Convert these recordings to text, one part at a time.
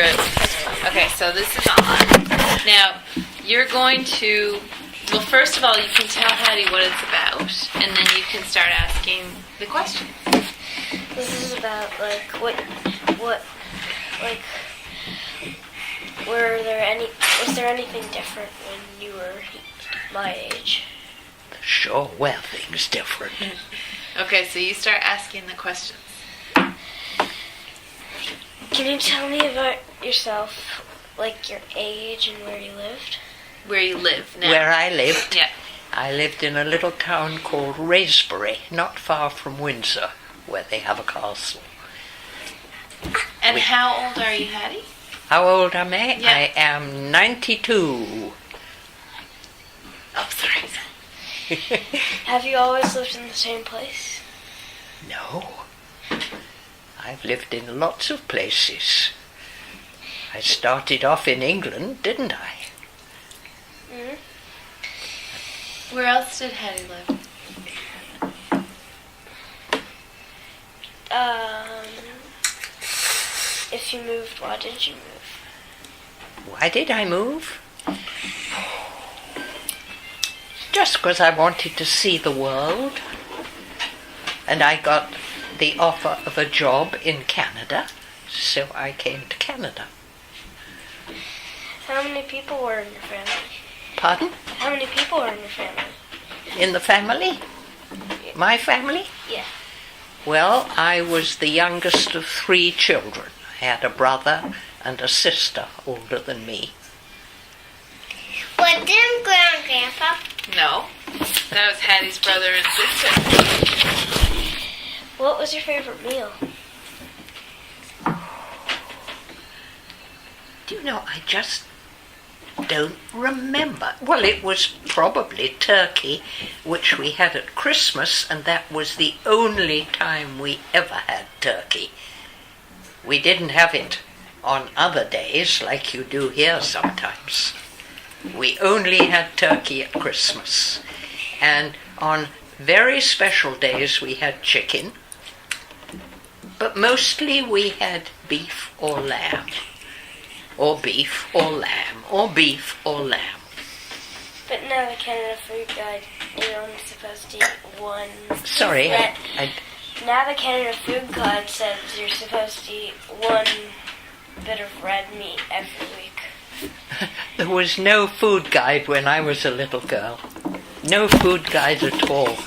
Good. Okay, so this is on. Now, you're going to, well, first of all, you can tell Hattie what it's about, and then you can start asking the questions. This is about, was there anything different when you were my age? Sure were things different. Okay, so you start asking the questions. Can you tell me about yourself, like your age and where you lived? Where you live now. Where I lived? Yeah. I lived in a little town called Wraysbury, not far from Windsor, where they have a castle. And how old are you, Hattie? How old am I? Yeah. I am 92. Oh, sorry. Have you always lived in the same place? No. I've lived in lots of places. I started off in England, didn't I? Mm-hmm. Where else did Hattie live? If you moved, why did you move? Why did I move? Just because I wanted to see the world. And I got the offer of a job in Canada, so I came to Canada. How many people were in your family? Pardon? How many people were in your family? In the family? My family? Yeah. Well, I was the youngest of 3 children. I had a brother and a sister older than me. What did Grandma and Grandpa? No. That was Hattie's brother and sister. What was your favorite meal? Do you know, I just don't remember. Well, it was probably turkey, which we had at Christmas, and that was the only time we ever had turkey. We didn't have it on other days like you do here sometimes. We only had turkey at Christmas. And on very special days we had chicken, but mostly we had beef or lamb. Or beef or lamb, or beef or lamb. But now the Canada Food Guide, you're only supposed to eat one. Sorry, Now the Canada Food Guide says you're supposed to eat one bit of red meat every week. There was no food guide when I was a little girl. No food guide at all.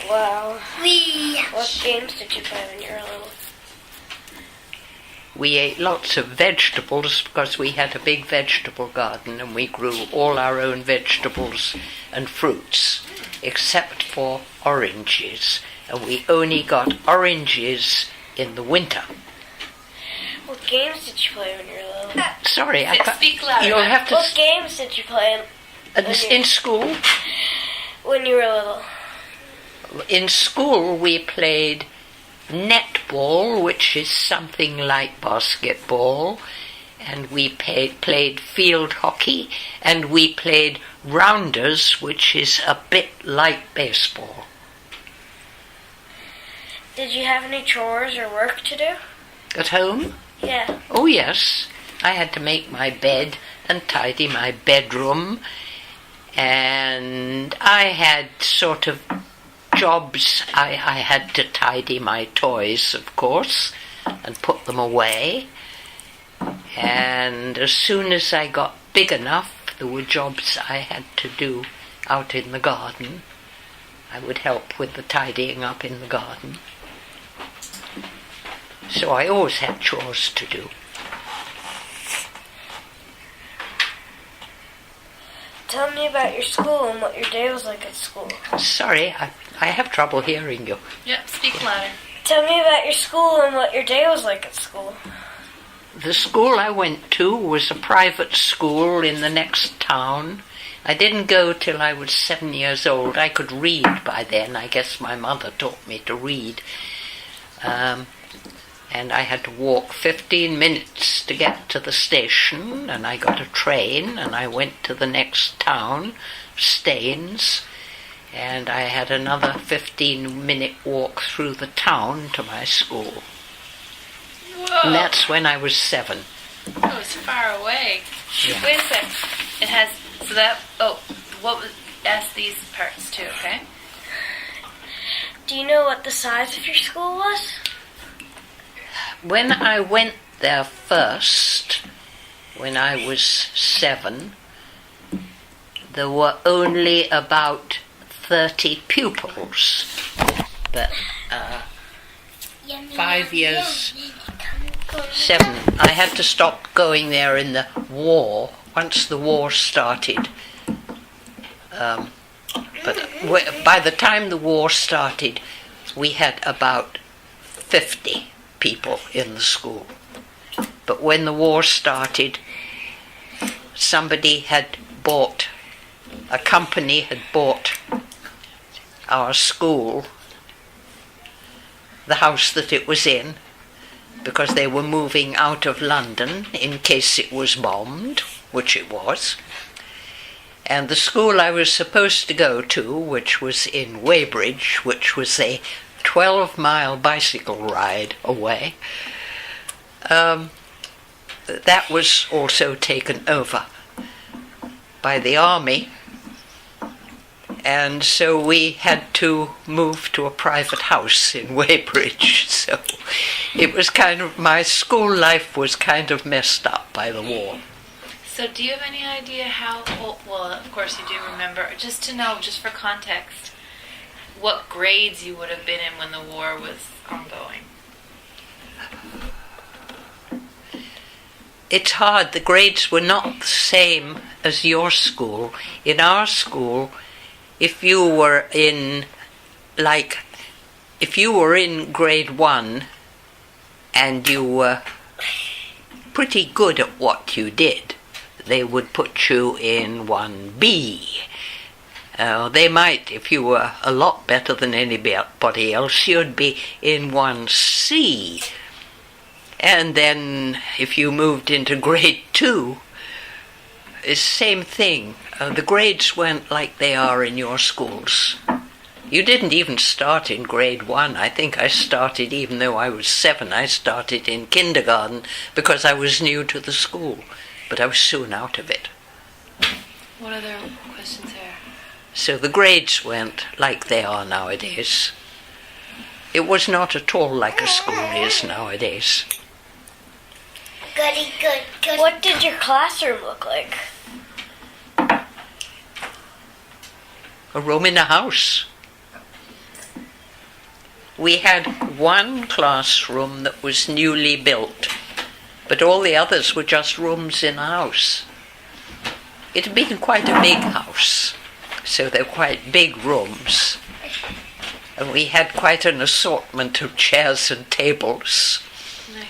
Wow. We. What games did you play when you were little? We ate lots of vegetables because we had a big vegetable garden and we grew all our own vegetables and fruits, except for oranges. And we only got oranges in the winter. What games did you play when you were little? Sorry, Speak louder. You'll have to. What games did you play In school? when you were little? In school we played netball, which is something like basketball, and we played field hockey, and we played rounders, which is a bit like baseball. Did you have any chores or work to do? At home? Yeah. Oh yes, I had to make my bed and tidy my bedroom, and I had sort of jobs. I had to tidy my toys, of course, and put them away. And as soon as I got big enough, there were jobs I had to do out in the garden. I would help with the tidying up in the garden. So I always had chores to do. Tell me about your school and what your day was like at school. Sorry, I have trouble hearing you. Yep, speak louder. Tell me about your school and what your day was like at school. The school I went to was a private school in the next town. I didn't go till I was 7 years old. I could read by then. I guess my mother taught me to read. And I had to walk 15 minutes to get to the station, and I got a train, and I went to the next town, Staines, and I had another 15-minute walk through the town to my school. Whoa. And that's when I was 7. Oh, it's far away. Yeah. Wait a sec. It has, so that, oh, what was, ask these parts too, okay? Do you know what the size of your school was? When I went there first, when I was 7, there were only about 30 pupils. But 5 years, 7, I had to stop going there in the war, once the war started. But by the time the war started, we had about 50 people in the school. But when the war started, a company had bought our school, the house that it was in, because they were moving out of London in case it was bombed, which it was. And the school I was supposed to go to, which was in Weybridge, which was a 12-mile bicycle ride away, that was also taken over by the army. And so we had to move to a private house in Weybridge. So it was my school life was kind of messed up by the war. So do you have any idea how, well, of course you do remember, just to know, just for context, what grades you would have been in when the war was ongoing? It's hard. The grades were not the same as your school. In our school, if you were in grade 1 and you were pretty good at what you did, they would put you in 1B. They might, if you were a lot better than anybody else, you'd be in 1C. And then if you moved into grade 2, it's the same thing. The grades weren't like they are in your schools. You didn't even start in grade 1. I think I started, even though I was 7, I started in kindergarten because I was new to the school. But I was soon out of it. What other questions there? So the grades weren't like they are nowadays. It was not at all like a school is nowadays. Goody, good. What did your classroom look like? A room in a house. We had one classroom that was newly built, but all the others were just rooms in a house. It had been quite a big house, so they were quite big rooms. And we had quite an assortment of chairs and tables. Nice.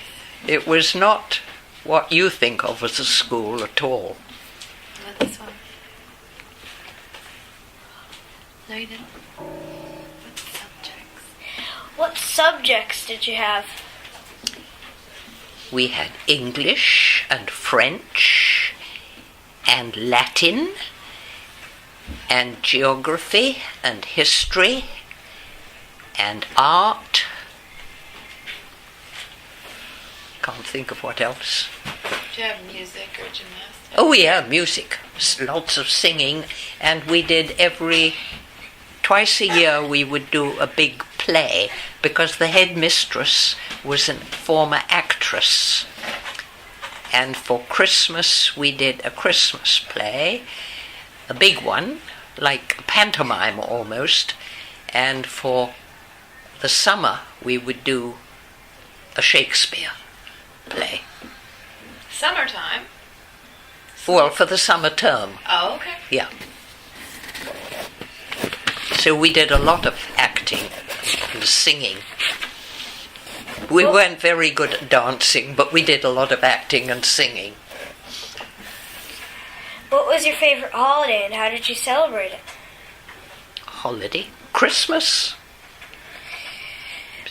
It was not what you think of as a school at all. Not this one. No, you didn't. What subjects? What subjects did you have? We had English and French and Latin and geography and history and art. Can't think of what else. Do you have music or gymnastics? Oh yeah, music. Lots of singing. And we did twice a year we would do a big play because the headmistress was a former actress. And for Christmas we did a Christmas play, a big one, like a pantomime almost. And for the summer we would do a Shakespeare play. Summertime? Well, for the summer term, Oh, okay. yeah. So we did a lot of acting and singing. We weren't very good at dancing, but we did a lot of acting and singing. What was your favorite holiday and how did you celebrate it? Holiday? Christmas.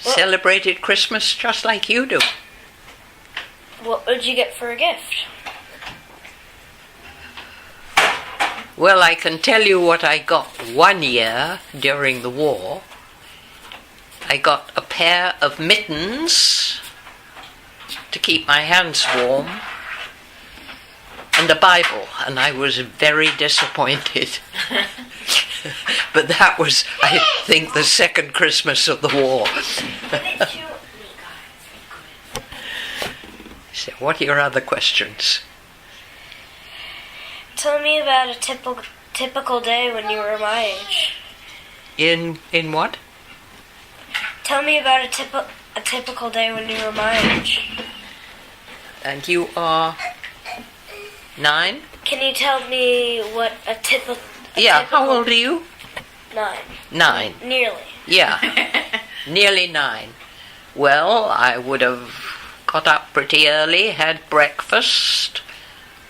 Well- Celebrated Christmas just like you do. What would you get for a gift? Well, I can tell you what I got one year during the war. I got a pair of mittens to keep my hands warm and a Bible, and I was very disappointed. But that was, I think, the second Christmas of the war. So what are your other questions? Tell me about a typical day when you were my age. In what? Tell me about a typical day when you were my age. And you are 9? Can you tell me what a typical... Yeah, how old are you? 9. 9. Nearly. Yeah, nearly 9. Well, I would have got up pretty early, had breakfast,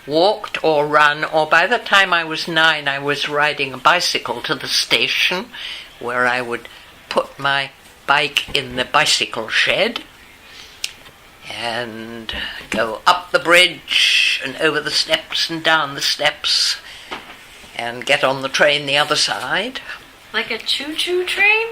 walked or run, or by the time I was 9 I was riding a bicycle to the station where I would put my bike in the bicycle shed and go up the bridge and over the steps and down the steps and get on the train the other side. Like a choo-choo train?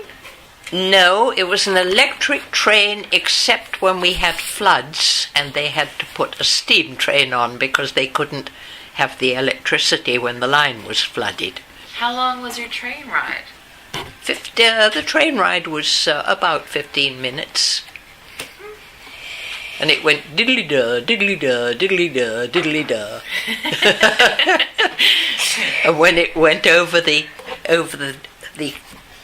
No, it was an electric train except when we had floods and they had to put a steam train on because they couldn't have the electricity when the line was flooded. How long was your train ride? The train ride was about 15 minutes. And it went diddly-da, diddly-da, diddly-da, diddly-da. And when it went over the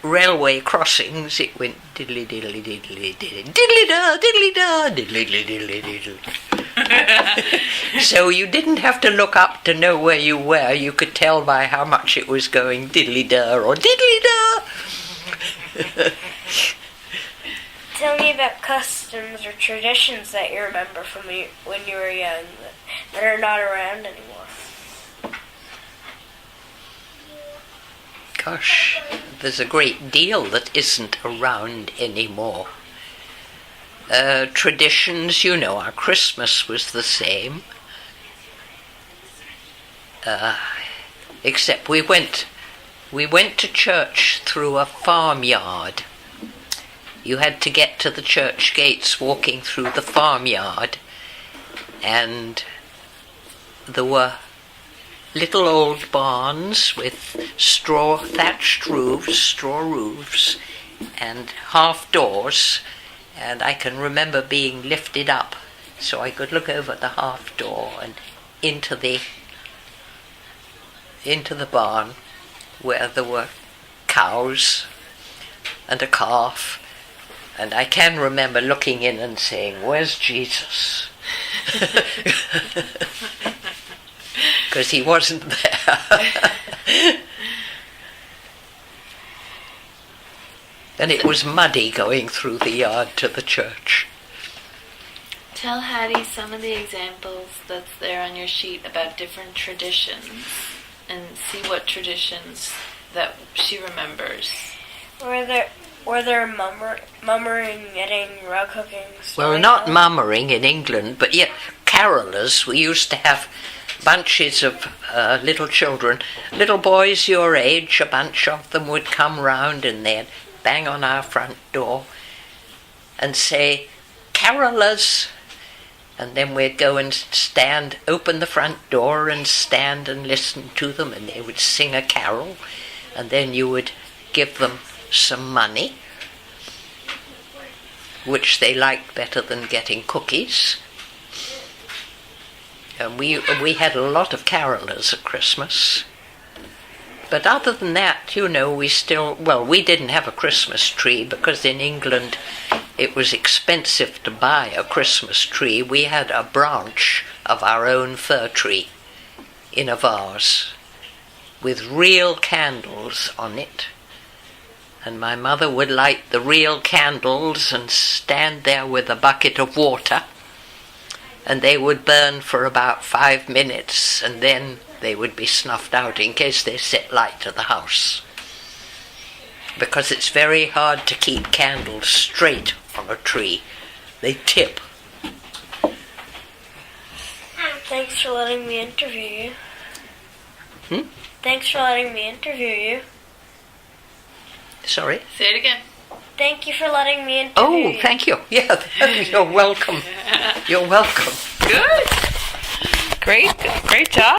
railway crossings, it went diddly diddly diddly diddly diddly da diddly da diddly diddly diddly. So you didn't have to look up to know where you were. You could tell by how much it was going diddly da or diddly da. Tell me about customs or traditions that you remember from when you were young that are not around anymore. Gosh, there's a great deal that isn't around anymore. Traditions, you know, our Christmas was the same. Except we went to church through a farmyard. You had to get to the church gates walking through the farmyard, and there were little old barns with thatched roofs, straw roofs, and half doors, and I can remember being lifted up so I could look over the half door and into the barn where there were cows and a calf, and I can remember looking in and saying, "Where's Jesus?" Because he wasn't there. And it was muddy going through the yard to the church. Tell Hattie some of the examples that's there on your sheet about different traditions and see what traditions that she remembers. Were there mummering, knitting, rug hooking? Well, not mummering in England, but yet carolers. We used to have bunches of little children, little boys your age, a bunch of them would come round and they'd bang on our front door and say, "Carolers," and then we'd go and open the front door and stand and listen to them, and they would sing a carol, and then you would give them some money, which they liked better than getting cookies. And we had a lot of carolers at Christmas. But other than that, you know, we didn't have a Christmas tree because in England it was expensive to buy a Christmas tree. We had a branch of our own fir tree in a vase with real candles on it. And my mother would light the real candles and stand there with a bucket of water, and they would burn for about 5 minutes, and then they would be snuffed out in case they set light to the house. Because it's very hard to keep candles straight on a tree. They tip. Thanks for letting me interview you. Hmm? Thanks for letting me interview you. Sorry? Say it again. Thank you for letting me interview you. Oh, thank you. Yeah, you're welcome. You're welcome. Good. Great job.